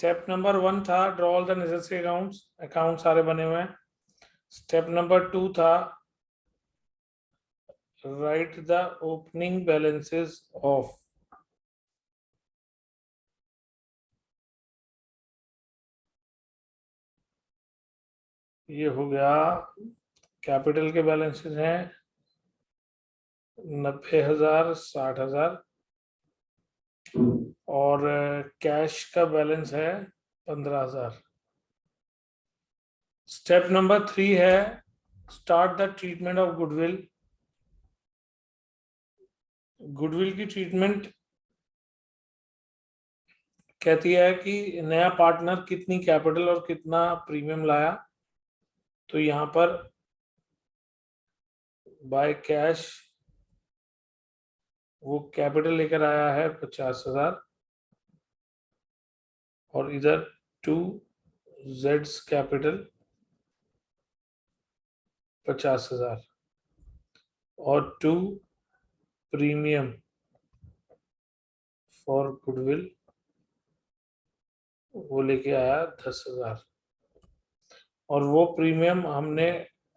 Step number 1 था draw all the necessary accounts, account सारे बने हुए हैं। स्टेप नंबर 2 था right the opening balances of, ये हो गया कैपिटल के बैलेंसेस हैं 90,000, 60,000 और कैश का बैलेंस है 15,000। स्टेप नंबर 3 है start the treatment of goodwill. Goodwill की ट्रीटमेंट कहती है कि नया पार्टनर कितनी कैपिटल और कितना प्रीमियम लाया। तो यहां पर बाय कैश वो कैपिटल लेकर आया है 50,000 और इधर टू जेड्स कैपिटल 50,000 और टू प्रीमियम फॉर गुडविल वो लेके आया 10,000 और वो प्रीमियम हमने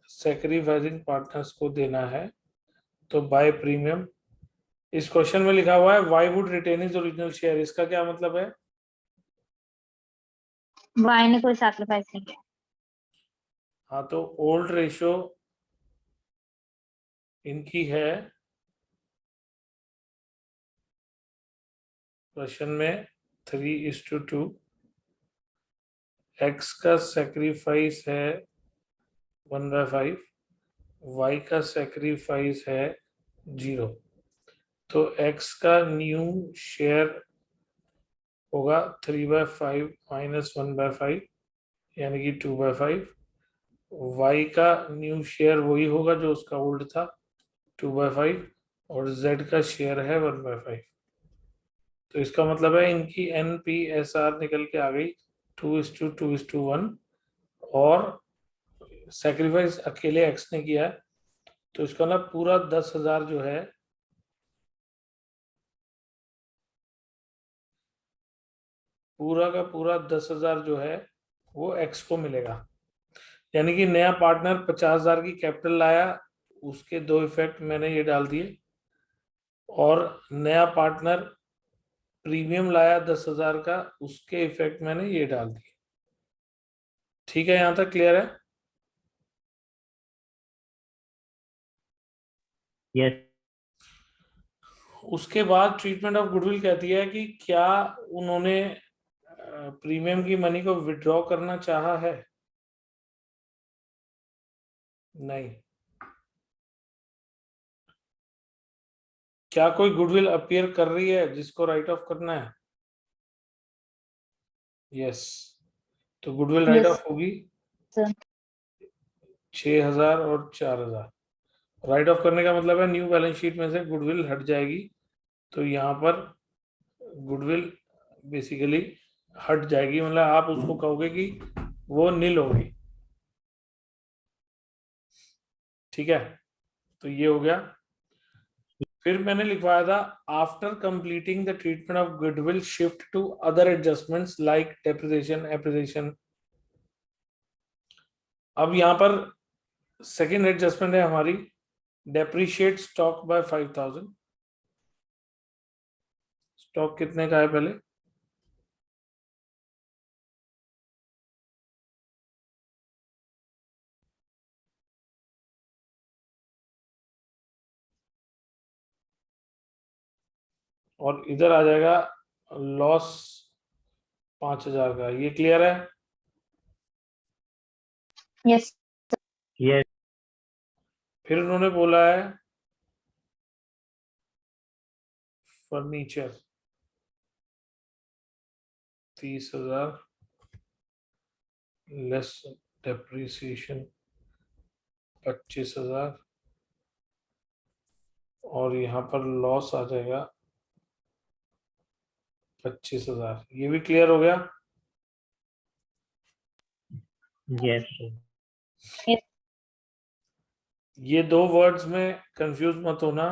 सैक्रिफाइसिंग पार्टनर्स को देना है। तो बाय प्रीमियम, इस क्वेश्चन में लिखा हुआ है why would retain his original share, इसका क्या मतलब है? वाई ने कोई सैक्रिफाइस नहीं किया। हाँ, तो ओल्ड रेशो इनकी है क्वेश्चन में 3:2। एक्स का सैक्रिफाइस है 1/5, वाई का सैक्रिफाइस है 0। तो एक्स का न्यू शेयर होगा 3/5 माइनस 1/5 यानी कि 2/5। वाई का न्यू शेयर वही होगा जो उसका ओल्ड था 2/5 और जेड का शेयर है 1/5। तो इसका मतलब है इनकी NPSR निकल के आ गई 2:2:1 और सैक्रिफाइस अकेले एक्स ने किया है। तो इसका ना पूरा 10,000 जो है पूरा का पूरा 10,000 जो है वो एक्स को मिलेगा। यानी कि नया पार्टनर 50,000 की कैपिटल लाया, उसके दो इफेक्ट मैंने ये डाल दिए, और नया पार्टनर प्रीमियम लाया 10,000 का, उसके इफेक्ट मैंने ये डाल दिए। ठीक है, यहां तक क्लियर है? यस। उसके बाद ट्रीटमेंट ऑफ गुडविल कहती है कि क्या उन्होंने प्रीमियम की मनी को विड्रॉ करना चाहा है? नहीं। क्या कोई गुडविल अपीयर कर रही है जिसको राइट ऑफ करना है? यस। तो गुडविल राइट ऑफ होगी सर 6,000 और 4,000। राइट ऑफ करने का मतलब है न्यू बैलेंस शीट में से गुडविल हट जाएगी। तो यहाँ पर गुडविल बेसिकली हट जाएगी, मतलब आप उसको कहोगे कि वो नील होगी। ठीक है, तो ये हो गया। फिर मैंने लिखवाया था after completing the treatment of goodwill shift to other adjustments like depreciation, appreciation. अब यहाँ पर सेकेंड एडजस्टमेंट है हमारी डेप्रिशिएट स्टॉक बाय 5,000। स्टॉक कितने का है पहले? और इधर आ जाएगा लॉस 5,000 का। ये क्लियर है? Yes yes. फिर उन्होंने बोला है फर्नीचर 30,000 लेस डेप्रिसिएशन 25,000 और यहाँ पर लॉस आ जाएगा 25,000। ये भी क्लियर हो गया? यस। ये दो वर्ड्स में कंफ्यूज मत होना,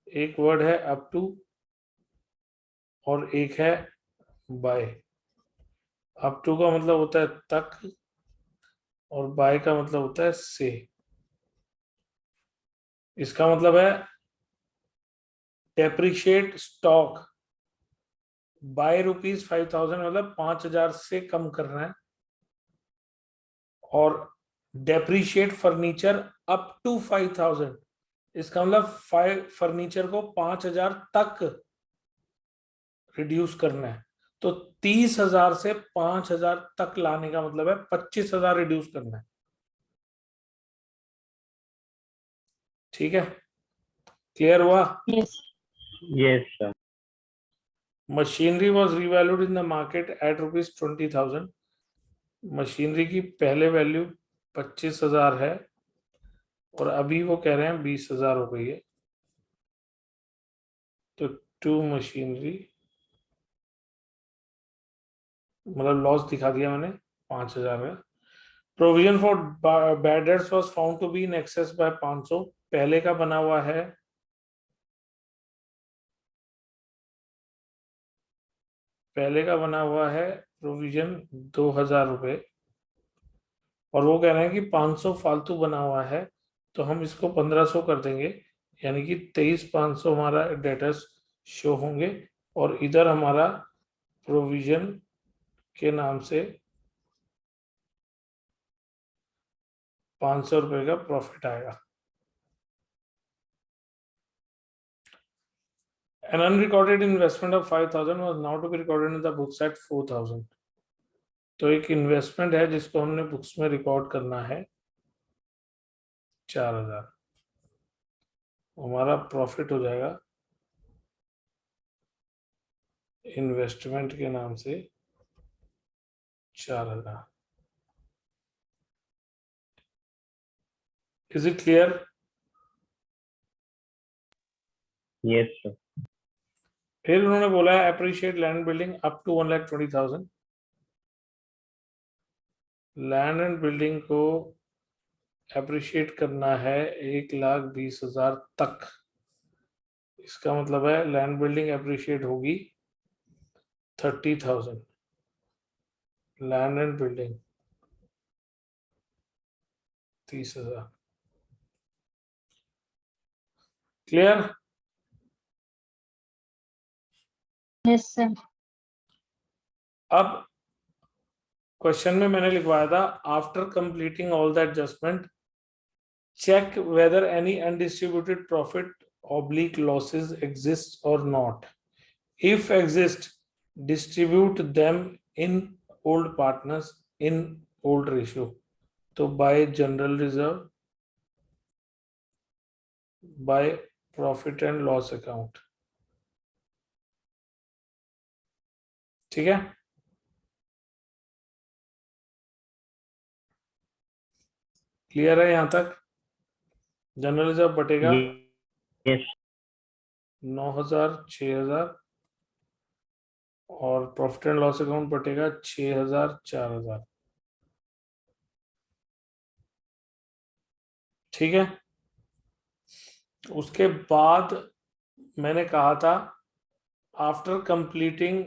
एक वर्ड है अप टू और एक है बाय। अप टू का मतलब होता है तक, और बाय का मतलब होता है से। इसका मतलब है डेप्रिशिएट स्टॉक बाय ₹5,000, मतलब 5,000 से कम करना है, और डेप्रिशिएट फर्नीचर अप टू 5,000, इसका मतलब फर्नीचर को 5,000 तक रिड्यूस करना है। तो 30,000 से 5,000 तक लाने का मतलब है 25,000 रिड्यूस करना है। ठीक है, क्लियर हुआ? Yes. Yes, sir. Machinery was revalued in the market at ₹20,000। Machinery की पहले वैल्यू 25,000 है, और अभी वो कह रहे हैं 20,000 हो गई है। तो टू मशीनरी, मतलब लॉस दिखा दिया मैंने 5,000 का। Provision for bad debts was found to be in excess by 500। पहले का बना हुआ है, प्रोविजन 2,000 रुपए, और वो कह रहे हैं कि 500 फालतू बना हुआ है, तो हम इसको 1,500 कर देंगे, यानी कि 23,500 हमारा डेटर्स शो होंगे, और इधर हमारा प्रोविजन के नाम से 500 रुपए का प्रॉफिट आएगा। An unrecorded investment of 5,000 was now to be recorded in the books at 4,000। तो एक इन्वेस्टमेंट है जिसको हमने बुक्स में रिकॉर्ड करना है 4,000, हमारा प्रॉफिट हो जाएगा इन्वेस्टमेंट के नाम से 4,000। Is it clear? Yes, sir. फिर उन्होंने बोला है appreciate land building up to 1,20,000। Land and building को अप्रिशिएट करना है 1,20,000 तक। इसका मतलब है लैंड बिल्डिंग अप्रिशिएट होगी 30,000। Land and building 30,000। Clear? Yes, sir. अब क्वेश्चन में मैंने लिखवाया था after completing all the adjustment check whether any undistributed profit oblique losses exist or not. If exist, distribute them in old partners in old ratio. तो by general reserve, by profit and loss account। ठीक है, clear है यहां तक? General reserve बटेगा Yes. 9,000, 6,000, और profit and loss account बटेगा 6,000, 4,000। ठीक है, उसके बाद मैंने कहा था आफ्टर कंप्लीटिंग,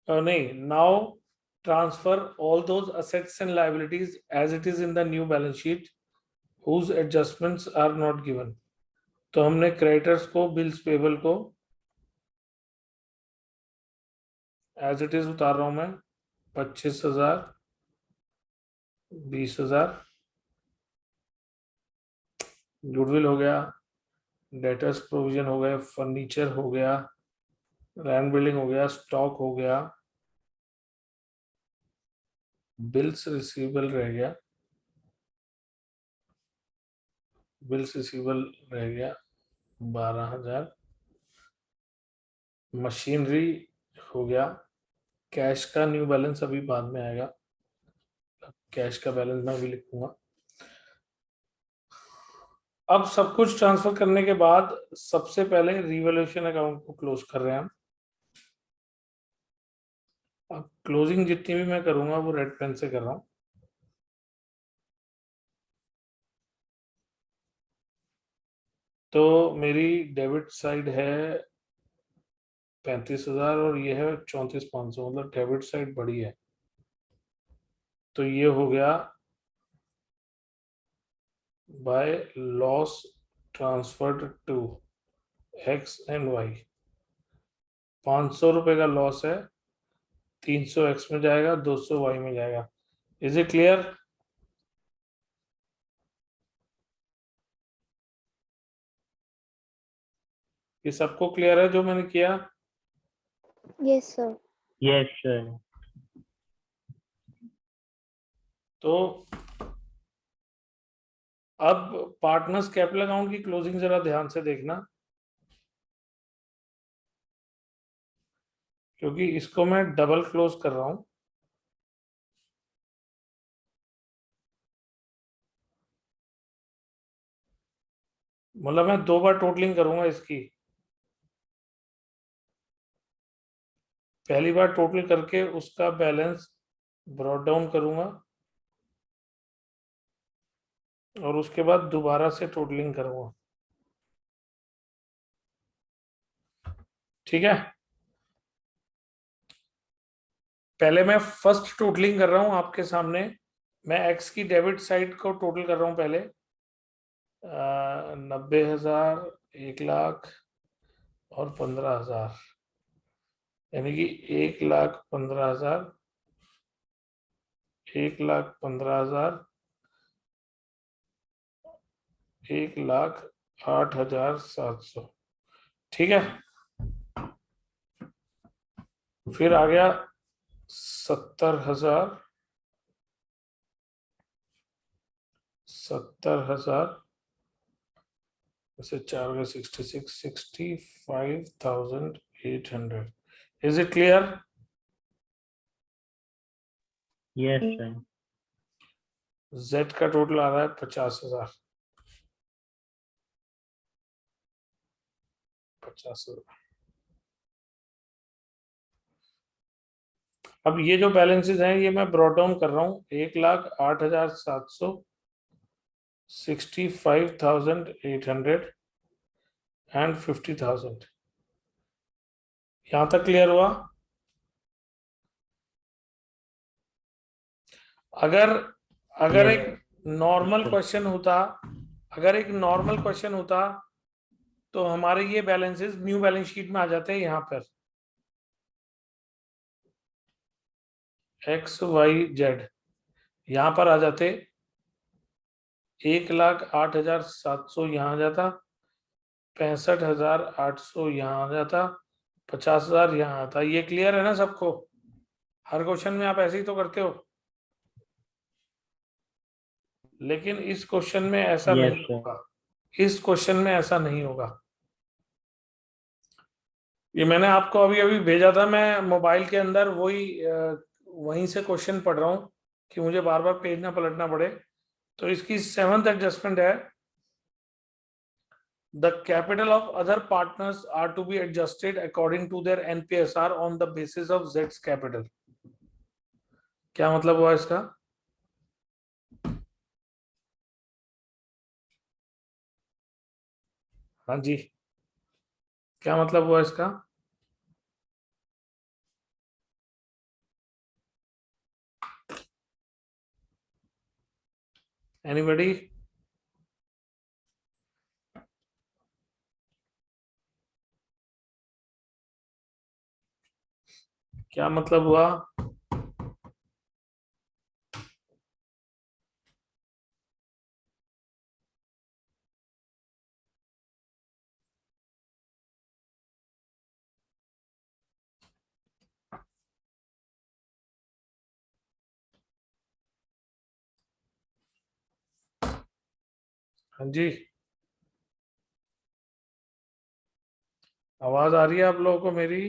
नहीं, now transfer all those assets and liabilities as it is in the new balance sheet whose adjustments are not given. तो हमने क्रेडिटर्स को, बिल्स पेबल को एज इट इज उतार रहा हूं मैं, 25,000, 20,000, गुडविल हो गया, डेटर्स प्रोविजन हो गए, फर्नीचर हो गया, लैंड बिल्डिंग हो गया, स्टॉक हो गया, बिल्स रिसीवेबल रह गया, बिल्स रिसीवेबल रह गया 12,000, मशीनरी हो गया, कैश का न्यू बैलेंस अभी बाद में आएगा, कैश का बैलेंस मैं भी लिखूंगा। अब सब कुछ ट्रांसफर करने के बाद सबसे पहले रिवैल्यूएशन अकाउंट को क्लोज कर रहे हैं हम। अब क्लोजिंग जितनी भी मैं करूंगा वो रेड पेन से कर रहा हूं। तो मेरी डेबिट साइड है 35,000 और ये है 34,500, मतलब डेबिट साइड बड़ी है। तो ये हो गया by loss transferred to X and Y. 500 रुपए का लॉस है, 300 एक्स में जाएगा, 200 वाई में जाएगा। Is it clear? ये सबको क्लियर है जो मैंने किया? Yes, sir. Yes, sir. तो अब पार्टनर्स कैपिटल अकाउंट की क्लोजिंग जरा ध्यान से देखना, क्योंकि इसको मैं डबल क्लोज कर रहा हूं। मतलब मैं 2 बार टोटलिंग करूंगा इसकी। पहली बार टोटल करके उसका बैलेंस ब्रॉट डाउन करूंगा, और उसके बाद दोबारा से टोटलिंग करूंगा। ठीक है, पहले मैं फर्स्ट टोटलिंग कर रहा हूं आपके सामने। मैं एक्स की डेबिट साइड को टोटल कर रहा हूं पहले। 90,000, 1,00,000 और 15,000, यानी कि 1,15,000, 1,15,000, 1,08,700। ठीक है, फिर आ गया 70,000, 70,000 से 4 66, 65,800। Is it clear? Yes, sir. Z का टोटल आ रहा है 50,000, 50,000। अब ये जो बैलेंसेस हैं ये मैं ब्रॉट डाउन कर रहा हूँ। 1,08,700, 65,800 एंड 50,000। यहां तक क्लियर हुआ? अगर अगर Yes. एक नॉर्मल क्वेश्चन होता, अगर एक नॉर्मल क्वेश्चन होता तो हमारे ये बैलेंसेस न्यू बैलेंस शीट में आ जाते हैं। यहाँ पर एक्स वाई जेड यहाँ पर आ जाते। 1,08,700 यहाँ आ जाता, 65,800 यहाँ आ जाता, 50,000 यहाँ आता। ये क्लियर है ना सबको? हर क्वेश्चन में आप ऐसे ही तो करते हो, लेकिन इस क्वेश्चन में ऐसा Yes, नहीं sir. होगा। इस क्वेश्चन में ऐसा नहीं होगा। ये मैंने आपको अभी अभी भेजा था, मैं मोबाइल के अंदर वहीं से क्वेश्चन पढ़ रहा हूँ कि मुझे बार बार पेज ना पलटना पड़े। तो इसकी 7th एडजस्टमेंट है, the capital of other partners are to be adjusted according to their NPSR on the basis of जेड्स कैपिटल। क्या मतलब हुआ इसका? हाँ जी, क्या मतलब हुआ इसका? एनीबॉडी? क्या मतलब हुआ? हाँ जी, आवाज आ रही है आप लोगों को मेरी?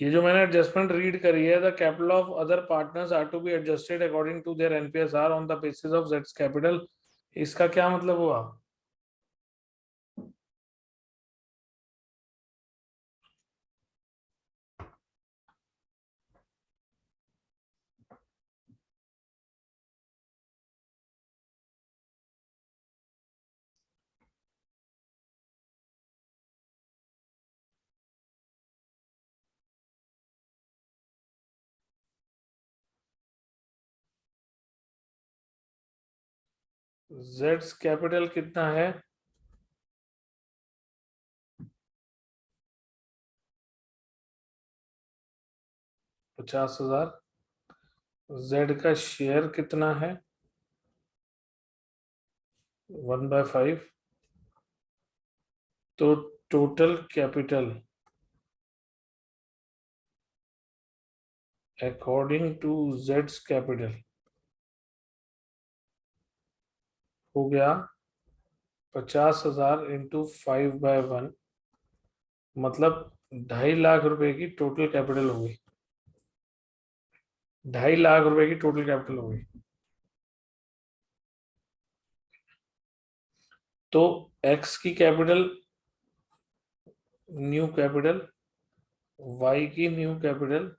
ये जो मैंने एडजस्टमेंट रीड करी है, the capital of other partners are to be adjusted according to their NPSR on the basis of जेड्स कैपिटल, इसका क्या मतलब हुआ? जेड्स कैपिटल कितना है? 50,000। जेड का शेयर कितना है? 1/5। तो टोटल कैपिटल अकॉर्डिंग टू जेड्स कैपिटल हो गया 50,000 इंटू 5/1, मतलब 2.5 लाख रुपए की टोटल कैपिटल होगी। 2.5 लाख रुपए की टोटल कैपिटल होगी। तो एक्स की कैपिटल, न्यू कैपिटल, वाई की न्यू कैपिटल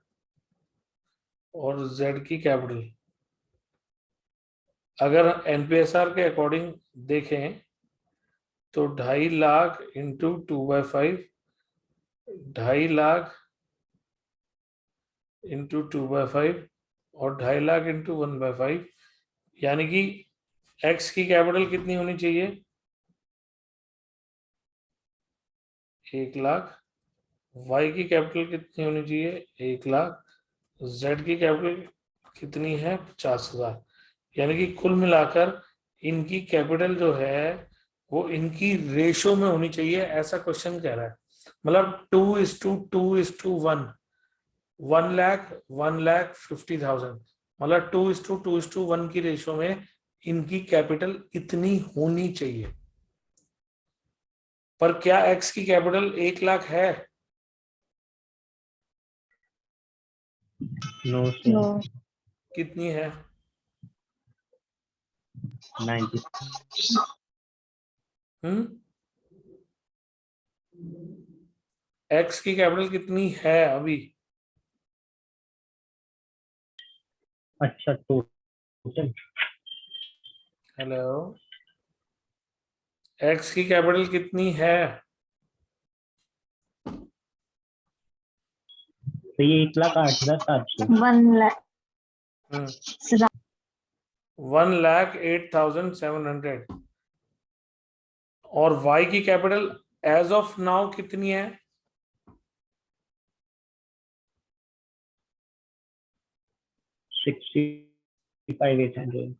और जेड की कैपिटल, अगर एनपीएसआर के अकॉर्डिंग देखें तो 2.5 लाख इंटू 2/5, 2.5 लाख इंटू 2/5 और 2.5 लाख इंटू 1/5, यानी कि एक्स की कैपिटल कितनी होनी चाहिए? 1 लाख। वाई की कैपिटल कितनी होनी चाहिए? 1 लाख। जेड की कैपिटल कितनी है? 50,000। यानी कि कुल मिलाकर इनकी कैपिटल जो है वो इनकी रेशो में होनी चाहिए, ऐसा क्वेश्चन कह रहा है। मतलब 2:2:1, 1 लाख 1,50,000, मतलब 2:2:1 की रेशो में इनकी कैपिटल इतनी होनी चाहिए। पर क्या एक्स की कैपिटल 1 लाख है? No, sir. No. कितनी है? 90. एक्स की कैपिटल कितनी है अभी? अच्छा, टोटल हेलो, एक्स की कैपिटल कितनी है? तो ये 1,08,700। 1 lakh. 1,08,700। और वाई की कैपिटल एज ऑफ नाउ कितनी है? 65,800।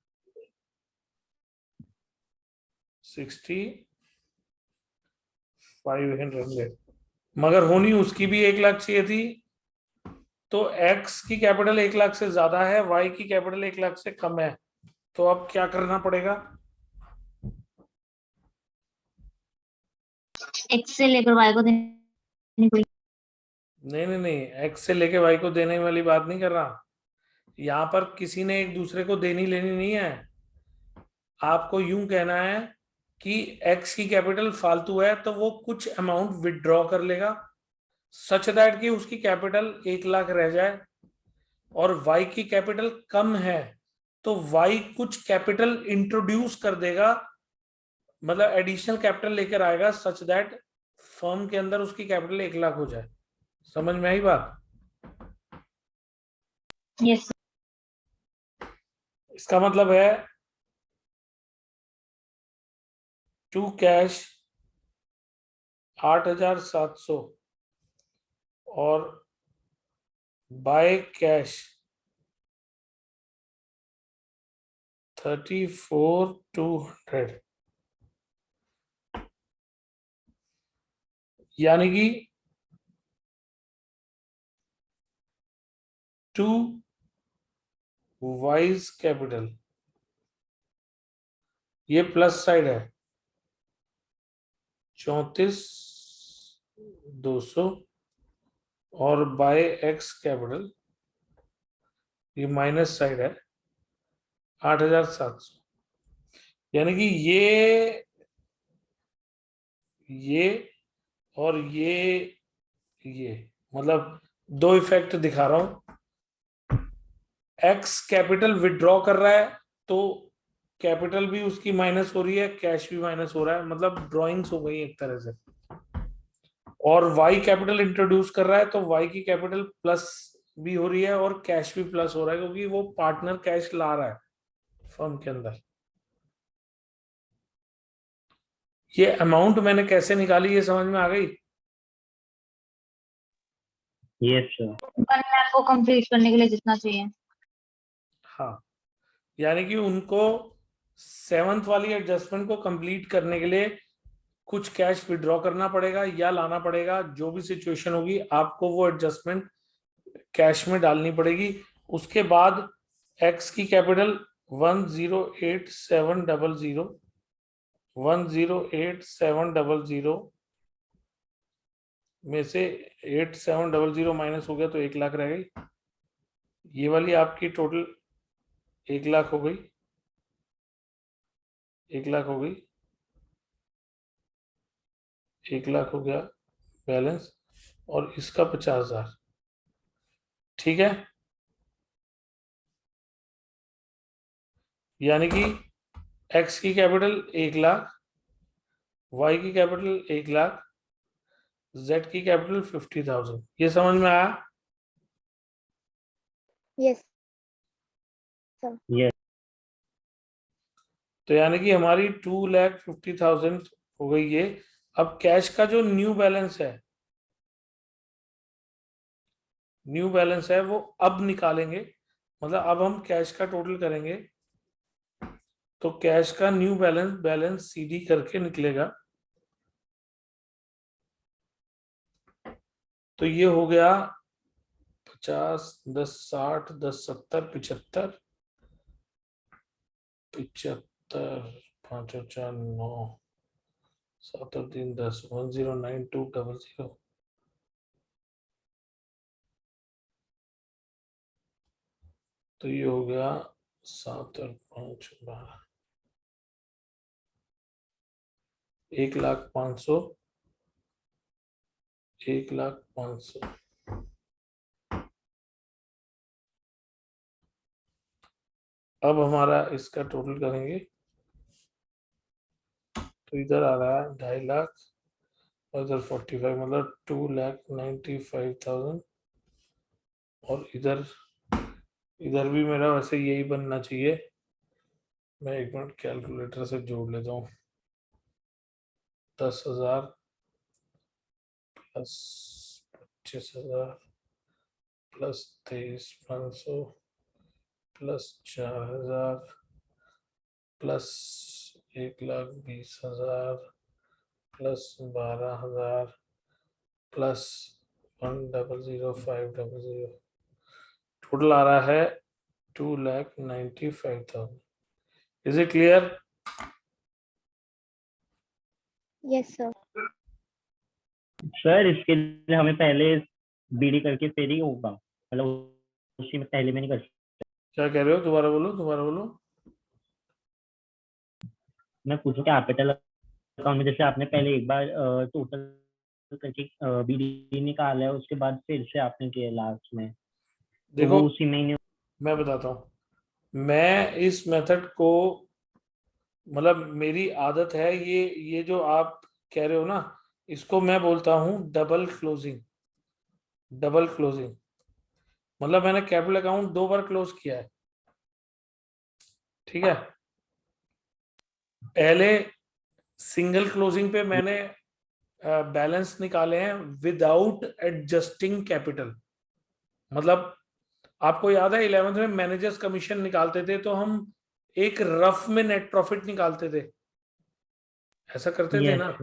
65,800, मगर होनी उसकी भी 1 लाख चाहिए थी। तो एक्स की कैपिटल 1 लाख से ज्यादा है, वाई की कैपिटल 1 लाख से कम है। तो अब क्या करना पड़ेगा? एक्स से लेकर वाई को देनी पड़ेगी। नहीं नहीं नहीं, एक्स से लेके वाई को देने वाली बात नहीं कर रहा। यहाँ पर किसी ने एक दूसरे को देनी लेनी नहीं है। आपको यूं कहना है कि एक्स की कैपिटल फालतू है तो वो कुछ अमाउंट विड्रॉ कर लेगा, सच दैट कि उसकी कैपिटल 1 लाख रह जाए। और वाई की कैपिटल कम है तो वाई कुछ कैपिटल इंट्रोड्यूस कर देगा, मतलब एडिशनल कैपिटल लेकर आएगा सच दैट फर्म के अंदर उसकी कैपिटल 1 लाख हो जाए। समझ में आई बात? यस। इसका मतलब है टू कैश 8,700 और बाय कैश 34,200, यानी कि टू वाइज कैपिटल, ये प्लस साइड है 34,200 और बाय एक्स कैपिटल ये माइनस साइड है 8,700, यानी कि ये और ये मतलब दो इफेक्ट दिखा रहा हूं। एक्स कैपिटल विड्रॉ कर रहा है तो कैपिटल भी उसकी माइनस हो रही है, कैश भी माइनस हो रहा है, मतलब ड्राइंग्स हो गई एक तरह से। और वाई कैपिटल इंट्रोड्यूस कर रहा है तो वाई की कैपिटल प्लस भी हो रही है और कैश भी प्लस हो रहा है, क्योंकि वो पार्टनर कैश ला रहा है फर्म के अंदर। ये अमाउंट मैंने कैसे निकाली, ये समझ में आ गई? Yes sir. 1 लाख को कंप्लीट करने के लिए जितना चाहिए। हाँ, यानी कि उनको 7th वाली एडजस्टमेंट को कंप्लीट करने के लिए कुछ कैश विड्रॉ करना पड़ेगा या लाना पड़ेगा, जो भी सिचुएशन होगी आपको वो एडजस्टमेंट कैश में डालनी पड़ेगी। उसके बाद एक्स की कैपिटल 108,700 108,700 में से 8,700 माइनस हो गया तो 1 लाख रह गई। ये वाली आपकी टोटल 1 लाख हो गई, 1 लाख हो गई, 1 लाख हो गया बैलेंस, और इसका 50,000। ठीक है, यानी कि एक्स की कैपिटल 1 लाख, वाई की कैपिटल 1 लाख, जेड की कैपिटल 50,000। ये समझ में आया? यस यस तो यानी कि हमारी 2,50,000 हो गई ये। अब कैश का जो न्यू बैलेंस है, वो अब निकालेंगे, मतलब अब हम कैश का टोटल करेंगे, तो कैश का न्यू बैलेंस सीडी करके निकलेगा। तो ये हो गया 50, 10, 60, 10, 70, 75, 5 और 4 9, 7 और 3 10, 109200। तो ये हो गया 7 और 5 12, 1,05,000, 1,05,000। अब हमारा इसका टोटल करेंगे तो इधर आ रहा है 2.5 लाख और इधर 45, मतलब 2,95,000। और इधर भी मेरा वैसे यही बनना चाहिए। मैं एक मिनट कैलकुलेटर से जोड़ लेता हूँ। 10,000 plus 25,000 plus 23,500 plus 4,000 plus 1,20,000 plus 12,000 plus 1,00,500। Total आ रहा है 2,95,000। Is it clear? Yes sir sir, इसके लिए हमें पहले बीडी करके फिर ही होगा, मतलब उसी में पहले में नहीं कर सकते। क्या कह रहे हो? दोबारा बोलो, दोबारा बोलो। मैं पूछूं कैपिटल अकाउंट में जैसे आपने पहले एक बार टोटल करके बीडी निकाला है, उसके बाद फिर से आपने किया लास्ट में, तो देखो, वो उसी में ही नहीं। मैं बताता हूँ, मैं इस मेथड को, मतलब मेरी आदत है, ये जो आप कह रहे हो ना, इसको मैं बोलता हूँ डबल क्लोजिंग। डबल क्लोजिंग मतलब मैंने कैपिटल अकाउंट 2 बार क्लोज किया है। ठीक है, पहले सिंगल क्लोजिंग पे मैंने बैलेंस निकाले हैं विदाउट एडजस्टिंग कैपिटल। मतलब आपको याद है 11th में मैनेजर्स कमीशन निकालते थे तो हम एक रफ में नेट प्रॉफिट निकालते थे, ऐसा करते थे ना। यस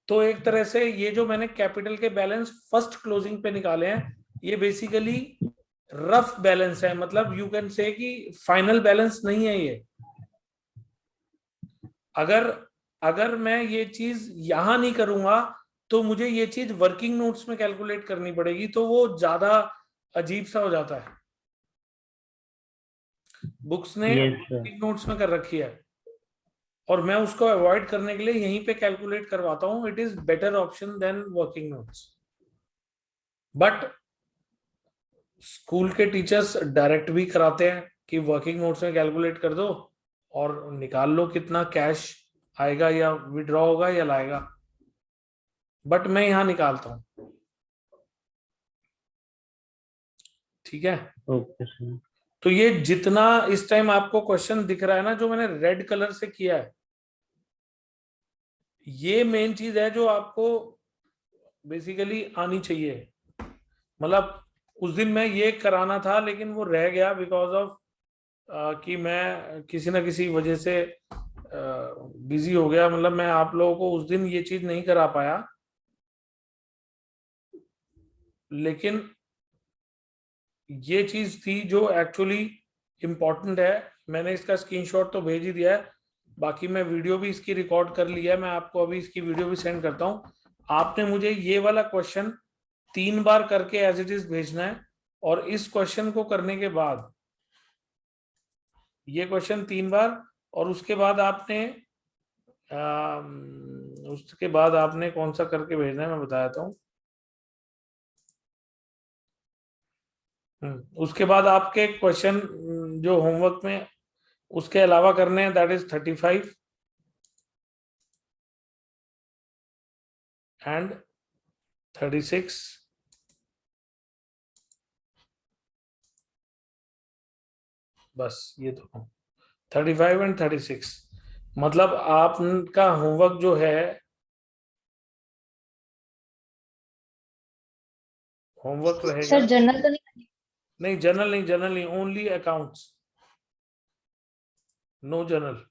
तो एक तरह से ये जो मैंने कैपिटल के बैलेंस फर्स्ट क्लोजिंग पे निकाले हैं, ये बेसिकली रफ बैलेंस है, मतलब यू कैन से कि फाइनल बैलेंस नहीं है ये। अगर मैं ये चीज यहां नहीं करूंगा तो मुझे ये चीज वर्किंग नोट्स में कैलकुलेट करनी पड़ेगी, तो वो ज्यादा अजीब सा हो जाता है। बुक्स ने यस सर। वर्किंग नोट्स में कर रखी है और मैं उसको अवॉइड करने के लिए यहीं पे कैलकुलेट करवाता हूं। It is better option than working notes. But school के टीचर्स डायरेक्ट भी कराते हैं कि वर्किंग नोट्स में कैलकुलेट कर दो और निकाल लो कितना कैश आएगा या विड्रॉ होगा या लाएगा। बट मैं यहां निकालता हूं। ठीक है, ओके सर। तो ये जितना इस टाइम आपको क्वेश्चन दिख रहा है ना, जो मैंने रेड कलर से किया है, ये मेन चीज है जो आपको बेसिकली आनी चाहिए। मतलब उस दिन मैं ये कराना था लेकिन वो रह गया बिकॉज ऑफ कि मैं किसी ना किसी वजह से बिजी हो गया। मतलब मैं आप लोगों को उस दिन ये चीज नहीं करा पाया, लेकिन ये चीज थी जो एक्चुअली इम्पोर्टेंट है। मैंने इसका स्क्रीनशॉट तो भेज ही दिया है, बाकी मैं वीडियो भी इसकी रिकॉर्ड कर लिया है। मैं आपको अभी इसकी वीडियो भी सेंड करता हूँ। आपने मुझे ये वाला क्वेश्चन 3 बार करके एज इट इज भेजना है, और इस क्वेश्चन को करने के बाद ये क्वेश्चन 3 बार, और उसके बाद आपने कौन सा करके भेजना है मैं बताता हूँ। उसके बाद आपके क्वेश्चन जो होमवर्क में उसके अलावा करने हैं, दैट इज 35 एंड 36। बस ये तो 35 एंड 36, मतलब आपका होमवर्क जो है, होमवर्क रहेगा। सर जनरल तो नहीं? नहीं जनरल नहीं, ओनली अकाउंट्स, नो जनरल।